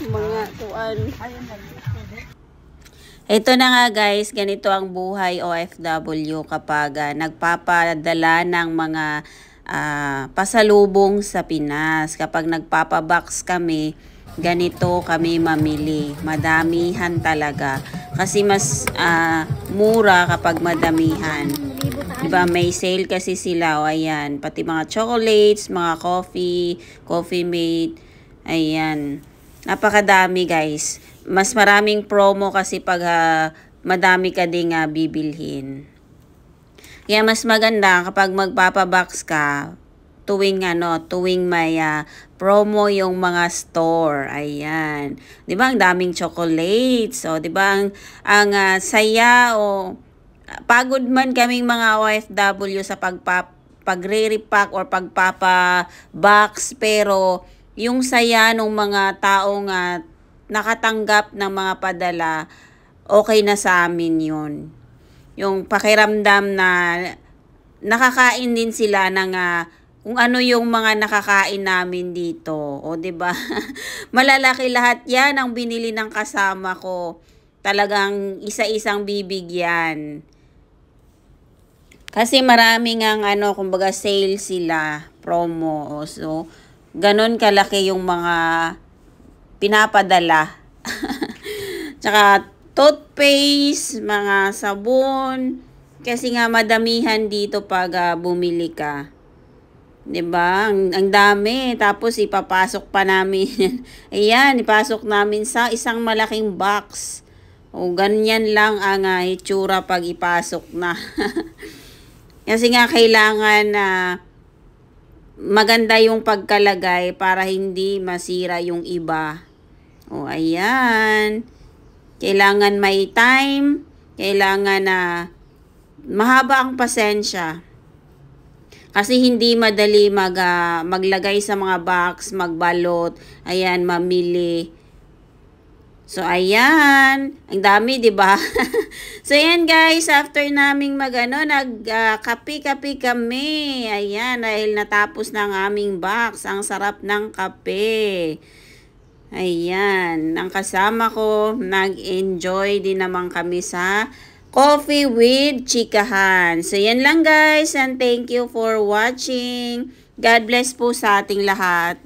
Mga tuan. Ito na nga guys, ganito ang buhay OFW kapag nagpapadala ng mga pasalubong sa Pinas. Kapag nagpapabox kami, ganito kami mamili. Madamihan talaga. Kasi mas mura kapag madamihan. Diba, may sale kasi sila. O, ayan, pati mga chocolates, mga coffee mate. Ayan. Napakadami guys. Mas maraming promo kasi pag madami ka ding bibilhin. Kaya mas maganda kapag magpapabox ka tuwing may promo yung mga store. Ayan. 'Di ba ang daming chocolates? So, 'di ba ang saya pagod man kaming mga OFW sa pagre-repack or pagpapa-box, pero yung saya ng mga taong nakatanggap ng mga padala, okay na sa amin yun. Yung pakiramdam na nakakain din sila ng kung ano yung mga nakakain namin dito. O, 'di ba? Malalaki lahat 'yan ang binili ng kasama ko. Talagang isa-isang bibigyan. Kasi maraming kumbaga sale sila, promo. So, ganon kalaki yung mga pinapadala. Tsaka toothpaste, mga sabon. Kasi nga madamihan dito pag bumili ka. 'Di ba? Ang dami. Tapos ipapasok pa namin. Ayan, ipasok namin sa isang malaking box. O ganyan lang ang itsura pag ipasok na. Kasi nga kailangan maganda yung pagkalagay para hindi masira yung iba. O, ayan. Kailangan may time. Kailangan mahaba ang pasensya. Kasi hindi madali maglagay sa mga box, magbalot, ayan, mamili. So, ayan. Ang dami, di ba? So, ayan guys, after naming nagkape-kape kami. Ayan, dahil natapos na ang aming box. Ang sarap ng kape. Ayan, ang kasama ko, nag-enjoy din naman kami sa Coffee with Chikahan. So, yan lang guys, and thank you for watching. God bless po sa ating lahat.